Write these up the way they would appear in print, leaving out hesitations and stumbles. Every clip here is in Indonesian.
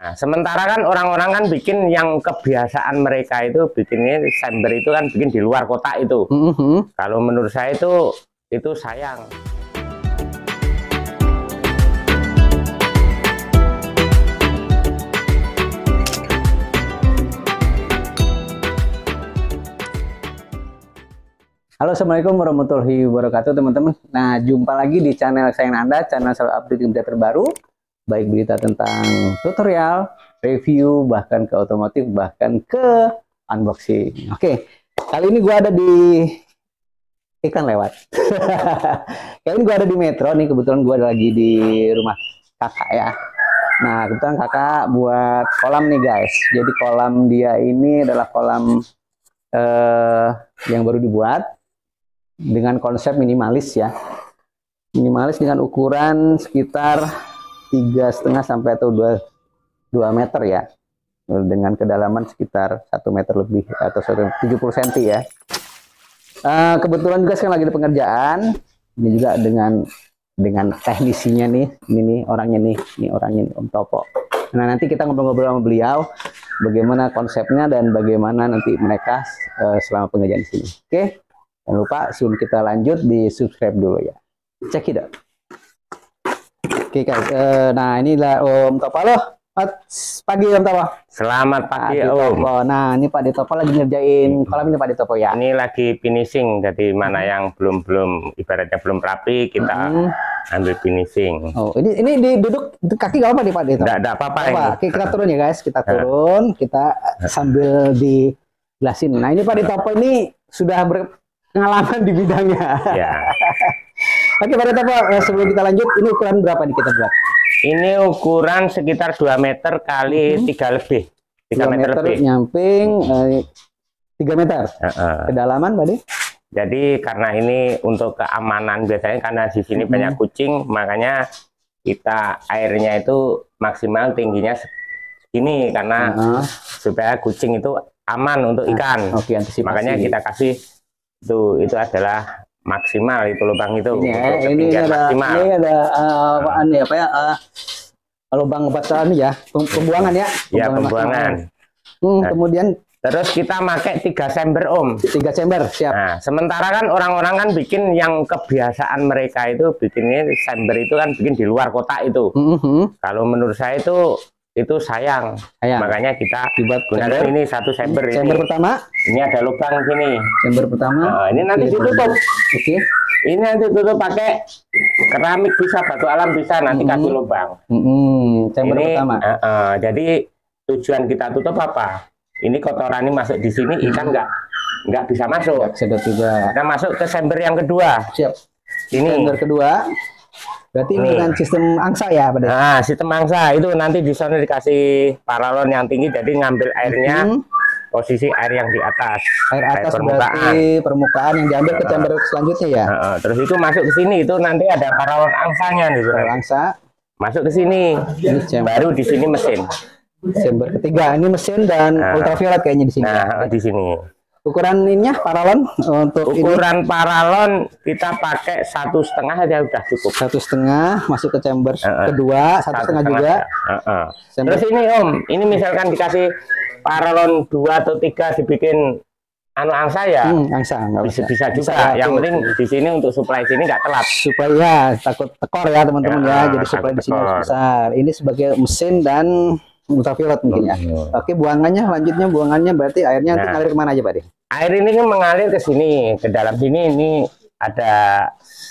Nah, sementara kan orang-orang kan bikin yang kebiasaan mereka itu bikinnya chamber itu kan bikin di luar kotak itu. Kalau menurut saya itu sayang. Halo, assalamualaikum warahmatullahi wabarakatuh teman-teman. Nah, jumpa lagi di channel kesayangan Anda, channel selalu update berita terbaru, baik berita tentang tutorial, review, bahkan ke otomotif, bahkan ke unboxing. Oke, kali ini gua ada di ikan lewat. Kali ini gua ada di Metro nih, kebetulan gua lagi di rumah kakak ya. Nah, kebetulan kakak buat kolam nih guys. Jadi kolam dia ini adalah kolam yang baru dibuat dengan konsep minimalis ya, minimalis dengan ukuran sekitar 3,5 sampai atau 2 meter ya, dengan kedalaman sekitar 1 meter lebih atau 70 cm ya. Kebetulan juga sekarang lagi di pengerjaan ini juga dengan teknisinya nih, ini orangnya nih Om Topo. Nah, nanti kita ngobrol-ngobrol sama beliau bagaimana konsepnya dan bagaimana nanti mereka selama pengerjaan di sini. Oke. Jangan lupa sebelum kita lanjut di subscribe dulu ya. Cek it out. Oke guys, nah inilah Om Topo. Halo, pagi Om Topo. Selamat pagi Om. Nah ini Pak Topo lagi ngerjain kolam ini Pak Topo ya. Ini lagi finishing, jadi mana yang belum ibaratnya belum rapi kita ambil finishing. Oh ini duduk kaki gak apa nih Pak Topo? Enggak apa-apa. Oke, kita turun ya guys, kita turun, kita sambil dijelasin. Nah ini Pak Topo ini sudah pengalaman di bidangnya. Ya. Oke Pak Topo, sebelum kita lanjut, ini ukuran berapa nih kita buat? Ini ukuran sekitar 2 meter kali 3 lebih. 3 meter lebih. Nyamping 3 meter. Kedalaman tadi? Jadi karena ini untuk keamanan biasanya karena di sini banyak kucing, makanya kita airnya itu maksimal tingginya segini karena supaya kucing itu aman untuk ikan. Oke, antisipasi. Makanya kita kasih itu adalah maksimal itu lubang itu. Ini ada lubang batasan ya, pembuangan ya. Ya, pembuangan. Kemudian terus kita pakai 3 chamber Om. 3 chamber, siap. Nah, sementara kan orang-orang kan bikin yang kebiasaan mereka itu bikinnya chamber itu kan bikin di luar kotak itu. Kalau menurut saya itu sayang. Makanya kita dibuat gunakan ini 1 chamber ini. Chamber pertama. Ini ada lubang sini. Chamber pertama. Ini nanti ditutup. Oke. Ini nanti tutup pakai keramik bisa, batu alam bisa, nanti kasih lubang. Chamber ini, pertama. Jadi tujuan kita tutup apa? Ini kotoran ini masuk di sini, ikan nggak bisa masuk. Sedot juga. Kita masuk ke chamber yang kedua. Siap. Ini chamber kedua. Berarti ini dengan sistem angsa ya, Pak? Nah, sistem angsa itu nanti di sana dikasih paralon yang tinggi, jadi ngambil airnya posisi air yang di atas. Air atas permukaan yang diambil ke chamber selanjutnya ya. Terus itu masuk ke sini, itu nanti ada paralon angsanya nih. Paralon angsa masuk ke sini. Baru di sini mesin. Chamber ketiga ini mesin dan ultraviolet kayaknya di sini. Nah, di sini. Ukuran ininya paralon untuk ukuran paralon kita pakai 1,5 aja udah cukup. 1,5 masuk ke chamber kedua, 1,5 juga. Terus ini Om, ini misalkan dikasih paralon 2 atau 3 dibikin angsa ya. Angsa bisa juga. Yang penting di sini untuk supply sini nggak telat. Supply ya, takut tekor ya teman-teman ya. Jadi supply di sini harus besar. Ini sebagai mesin dan ultraviolet mungkin ya. Oke, lanjutnya buangannya berarti airnya nanti ngalir kemana aja Pak De? Air ini kan mengalir ke sini, ke dalam sini. Ini ada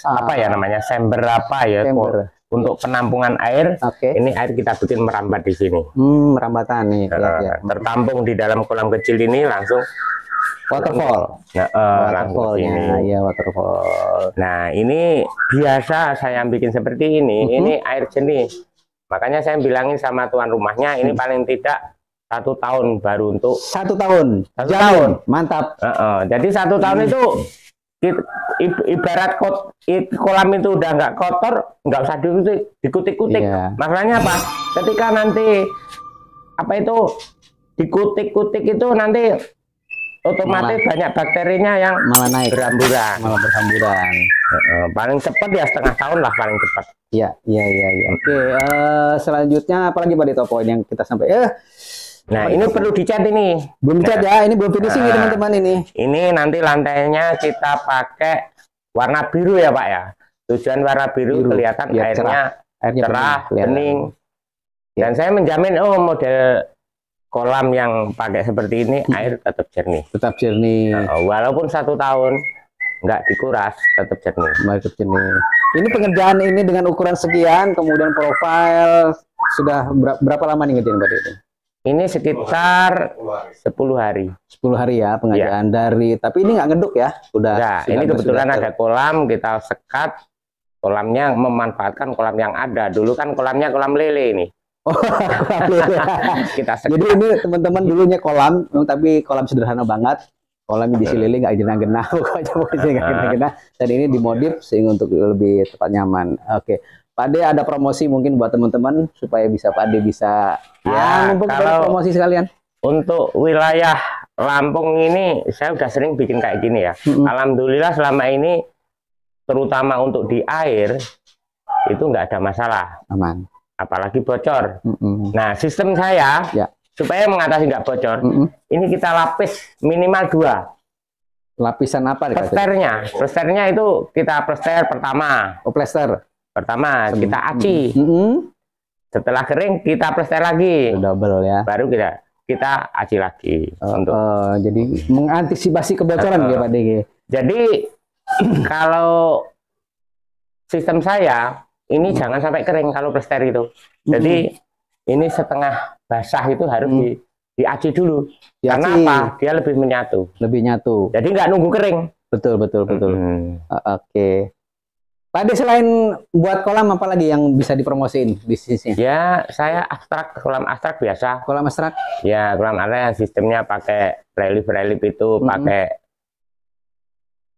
apa ya namanya, chamber apa ya, untuk penampungan air. Ini air kita bikin merambat di sini. Merambatan nih. Tertampung di dalam kolam kecil ini langsung waterfall. Waterfallnya ya, waterfall. Nah, ini biasa saya bikin seperti ini. Ini air jernih. Makanya saya bilangin sama tuan rumahnya, ini paling tidak 1 tahun baru untuk 1 tahun. 1 tahun. Mantap. Jadi 1 tahun itu ibarat kolam itu udah nggak kotor, nggak usah dikutik-kutik. Masalahnya apa? Ketika nanti apa itu dikutik-kutik itu nanti otomatis banyak bakterinya yang malah naik, berhamburan. malah berhamburan. Paling cepat ya setengah tahun lah paling cepat. Iya. Oke, selanjutnya apalagi Pak Deto poin yang kita sampai Nah, ini perlu dicat ini. belum dicat ya, ini belum finishing ya teman-teman ini. Ini nanti lantainya kita pakai warna biru ya Pak ya. Tujuan warna biru kelihatan ya, airnya cerah, bening. Ya. Dan saya menjamin model kolam yang pakai seperti ini air tetap jernih. Tetap jernih. Walaupun 1 tahun nggak dikuras, tetap jernih. Tetap jernih. Ini pengerjaan ini dengan ukuran sekian, kemudian profil sudah berapa lama nih ngerjain Pak Deto? Ini sekitar 10 hari. 10 hari ya pengerjaan dari, tapi ini nggak ngeduk ya? Nah, ini kebetulan ada kolam, kita sekat kolamnya, memanfaatkan kolam yang ada. Dulu kan kolamnya kolam lele ini. Oh, kolam lele. Kita sekat. Jadi ini teman-teman dulunya kolam, tapi kolam sederhana banget. Kolamnya diisi lele, nggak genah-genah, pokoknya nggak genah-genah. Dan ini dimodif sehingga untuk lebih tepat nyaman. Oke. Pak De ada promosi mungkin buat teman-teman supaya bisa Pak De bisa kalau promosi sekalian. Untuk wilayah Lampung ini saya udah sering bikin kayak gini ya. Alhamdulillah selama ini terutama untuk di air itu nggak ada masalah. Aman. Apalagi bocor. Nah, sistem saya supaya mengatasi nggak bocor, ini kita lapis minimal 2. Lapisan apa? Plesternya itu kita plester pertama. Oh, plester. Pertama kita aci, setelah kering kita plester lagi, double ya. Baru kita aci lagi. Jadi mengantisipasi kebocoran ya Pak De. Jadi kalau sistem saya ini jangan sampai kering kalau plester itu. Jadi ini setengah basah itu harus diaci dulu. Karena apa? Dia lebih menyatu. Lebih nyatu. Jadi nggak nunggu kering. Betul. Oke. Pak De selain buat kolam apa lagi yang bisa dipromosiin bisnisnya? Ya, saya kolam abstrak biasa. Kolam abstrak? Ya, kolam abstrak yang sistemnya pakai relief itu, pakai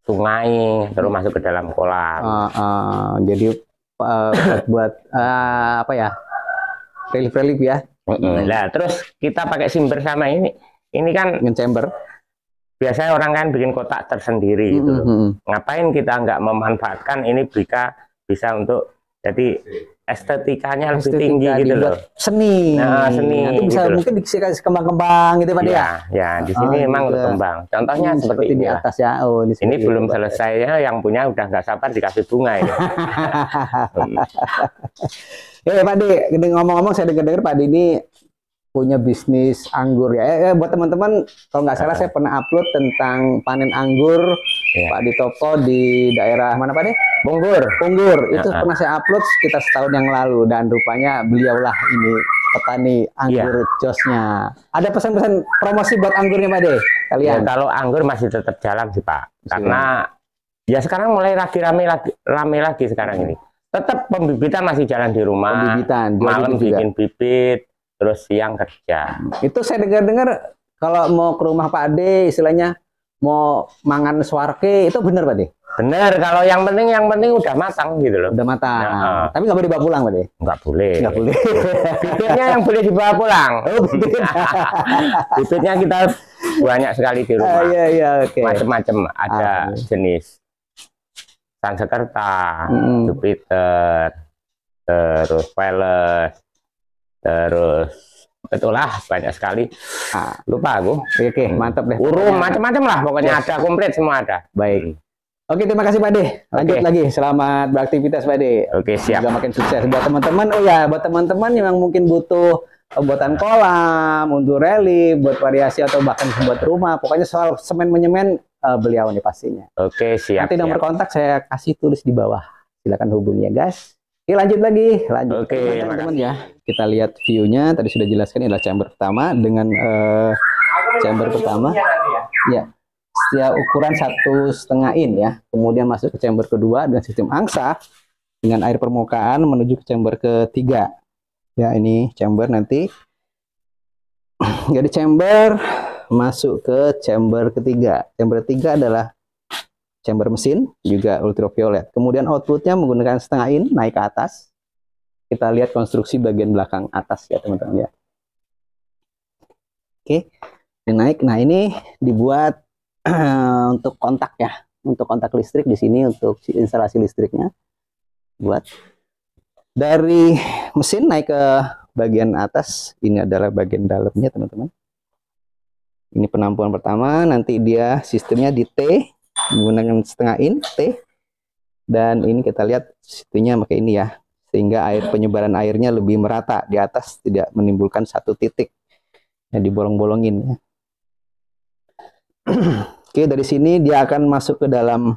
sungai, terus masuk ke dalam kolam. Jadi buat apa ya? Relief ya? Nah, terus kita pakai simber sama ini. Ini kan chamber. Biasanya orang kan bikin kotak tersendiri gitu loh. Ngapain kita nggak memanfaatkan ini bisa untuk jadi estetikanya lebih tinggi gitu loh. Seni. Nah, seni. Nanti bisa gitu mungkin dikasih kembang-kembang gitu Pak De ya? Ya, di sini memang berkembang. Contohnya seperti ini di atas ya. Ini belum selesai ya, yang punya udah nggak sabar dikasih bunga ini. Pak De, ngomong-ngomong saya dengar Pak De ini punya bisnis anggur ya. Buat teman-teman kalau nggak salah saya pernah upload tentang panen anggur Pak Ditoko di daerah mana Pak De? Punggur. Itu pernah saya upload sekitar setahun yang lalu dan rupanya beliaulah ini petani anggur josnya. Ada pesan-pesan promosi buat anggurnya Pak De kalian? Kalau anggur masih tetap jalan sih Pak. Karena ya sekarang mulai rame lagi sekarang ini. Tetap pembibitan masih jalan di rumah. Malam bikin bibit. Terus siang kerja. Itu saya dengar-dengar kalau mau ke rumah Pak De, istilahnya mau mangan swarke, itu benar Pak De? Benar. Kalau yang penting udah matang gitu loh. Udah matang. Tapi nggak boleh dibawa pulang Pak De? Nggak boleh. Nggak boleh. Bibitnya yang boleh dibawa pulang. Bibitnya kita banyak sekali di rumah. Oke. Macam-macam. Ada jenis Sansekerta, Jupiter, terus Peles. Terus itulah banyak sekali. Lupa aku. Oke, mantap deh. Urung macam-macam lah pokoknya ada komplit semua ada. Baik. Oke, terima kasih Pak De. Lanjut lagi. Selamat beraktivitas Pak De. Oke, siap. Semoga makin sukses buat teman-teman. Buat teman-teman yang mungkin butuh buatan kolam, untuk relief, buat variasi atau bahkan buat rumah. Pokoknya soal semen menyemen beliau nih pastinya. Oke, siap. Nanti nomor kontak saya kasih tulis di bawah. Silakan hubungi ya, guys. Oke, lanjut. Oke, teman-teman ya. Kita lihat view-nya. Tadi sudah jelaskan ini adalah chamber pertama dengan chamber pertama. Ya, setiap ukuran 1,5 in ya. Kemudian masuk ke chamber kedua dengan sistem angsa dengan air permukaan menuju ke chamber ketiga. Ya, ini chamber nanti. Jadi chamber masuk ke chamber ketiga. Chamber ketiga adalah chamber mesin, juga ultraviolet. Kemudian outputnya menggunakan 1/2 in naik ke atas. Kita lihat konstruksi bagian belakang atas ya teman-teman ya. Oke, mesin naik. Nah ini dibuat untuk kontak ya, untuk kontak listrik di sini, untuk instalasi listriknya. Buat dari mesin naik ke bagian atas, ini adalah bagian dalamnya teman-teman. Ini penampungan pertama, nanti dia sistemnya di T menggunakan setengah in T, dan ini kita lihat situnya pakai ini ya, sehingga penyebaran airnya lebih merata di atas, tidak menimbulkan satu titik yang dibolong-bolongin ya. Oke, dari sini dia akan masuk ke dalam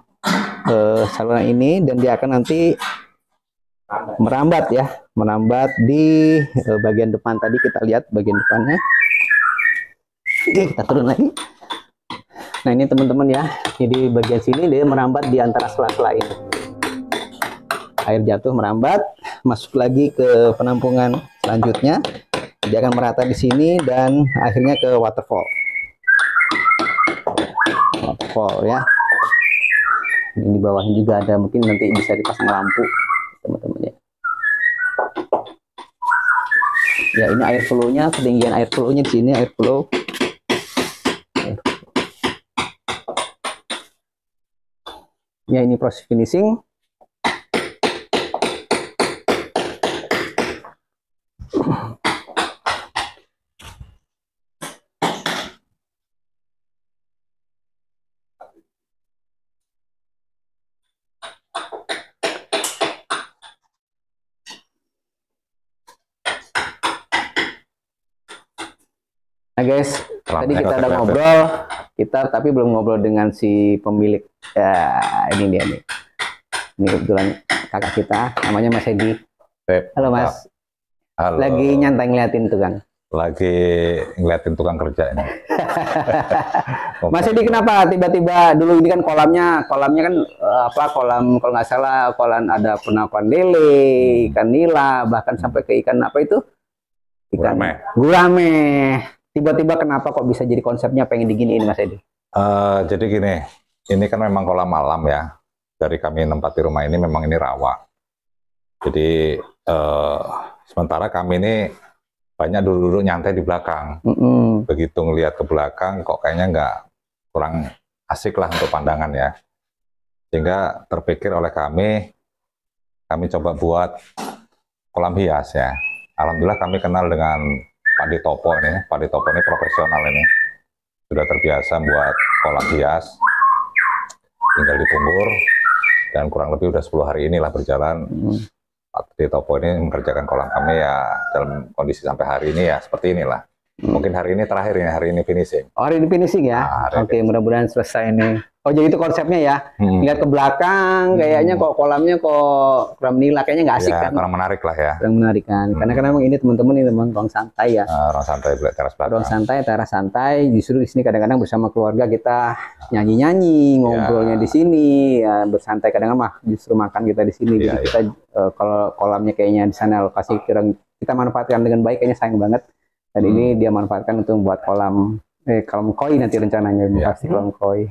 saluran ini, dan dia akan nanti merambat ya, merambat di bagian depan. Tadi kita lihat bagian depannya. Oke, kita turun lagi. Nah ini teman-teman ya, jadi bagian sini dia merambat di antara sela-sela ini. Air jatuh merambat, masuk lagi ke penampungan selanjutnya. Dia akan merata di sini dan akhirnya ke waterfall. Waterfall ya. Ini di bawahnya juga ada, mungkin nanti bisa dipasang lampu teman-teman ya. Ya ini air flow-nya, ketinggian air flow-nya di sini, air flow. Ya ini proses finishing. Nah guys, tadi kita udah ngobrol, tapi belum ngobrol dengan si pemilik. Ya, ini dia nih. Ini kebetulan kakak kita, namanya Mas Edi. Halo Mas. Halo. Lagi nyantai ngeliatin tuh kan? Lagi ngeliatin tukang kerja ini. Mas Edi kenapa tiba-tiba, dulu ini kan kolamnya kan kolam, kalau nggak salah kolam ada penapan lele, ikan nila, bahkan sampai ke ikan apa itu? Ikan gurame. Tiba-tiba kenapa kok bisa jadi konsepnya pengen diginiin Mas Edi? Jadi gini, ini kan memang kolam malam ya. Dari kami nempati rumah ini memang ini rawa. Jadi sementara kami ini banyak duduk-duduk nyantai di belakang. Begitu ngelihat ke belakang kok kayaknya kurang asik lah untuk pandangan ya. Sehingga terpikir oleh kami coba buat kolam hias ya. Alhamdulillah kami kenal dengan Pak Ditopo ini. Pak Ditopo ini profesional ini. Sudah terbiasa buat kolam hias. Tinggal di Punggur. Dan kurang lebih udah 10 hari inilah berjalan. Pak Ditopo ini mengerjakan kolam kami ya dalam kondisi sampai hari ini ya seperti inilah. Mungkin hari ini terakhir ya, hari ini finishing. Oh, hari ini finishing ya? Nah, oke, mudah-mudahan selesai nih. Oh, jadi itu konsepnya ya? Lihat ke belakang, kayaknya kok kolamnya kok kurang nila, kayaknya nggak asik ya, kan? Kurang menarik lah ya. Kurang menarik kan? Karena memang ini teman-teman ini memang ruang santai ya. Ruang santai, teras belakang. Ruang santai, teras santai. Justru di sini kadang-kadang bersama keluarga kita nyanyi-nyanyi, ngobrolnya di sini, ya, bersantai. Kadang-kadang justru makan kita di sini. Jadi kita kalau kolamnya kayaknya di sana lokasi kita manfaatkan dengan baik, kayaknya sayang banget. Dan ini dia manfaatkan untuk membuat kolam koi nanti rencananya, pasti kolam koi.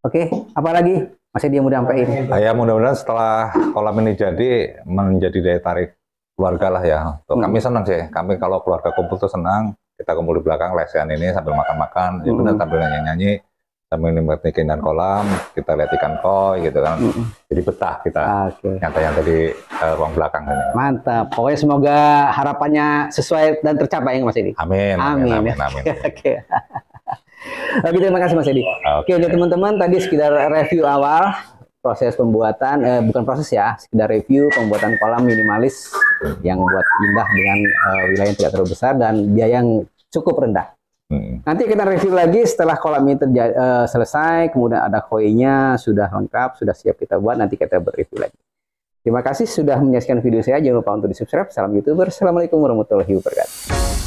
Oke, apa lagi masih dia mau sampaikan? Ya mudah-mudahan setelah kolam ini jadi menjadi daya tarik keluarga lah ya. Kami senang sih, kami kalau keluarga kumpul tuh senang. Kita kumpul di belakang lesehan ini sambil makan-makan, ya benar sambil nyanyi-nyanyi, sambil nikmatin keindahan kolam, kita lihat ikan koi gitu kan. Jadi betah kita nyantai-nyantai di ruang belakang ini. Mantap. Pokoknya semoga harapannya sesuai dan tercapai ya Mas Edi. Amin. Amin. Oke. Oke, terima kasih Mas Edi. Oke, teman-teman, tadi sekedar review awal proses pembuatan, bukan proses ya, sekedar review pembuatan kolam minimalis yang buat indah dengan wilayah yang tidak terlalu besar dan biaya yang cukup rendah. Nanti kita review lagi setelah kolam ini selesai, kemudian ada koinya sudah lengkap, sudah siap kita buat, nanti kita berreview lagi. Terima kasih sudah menyaksikan video saya, jangan lupa untuk di subscribe. Salam YouTuber, Assalamualaikum warahmatullahi wabarakatuh.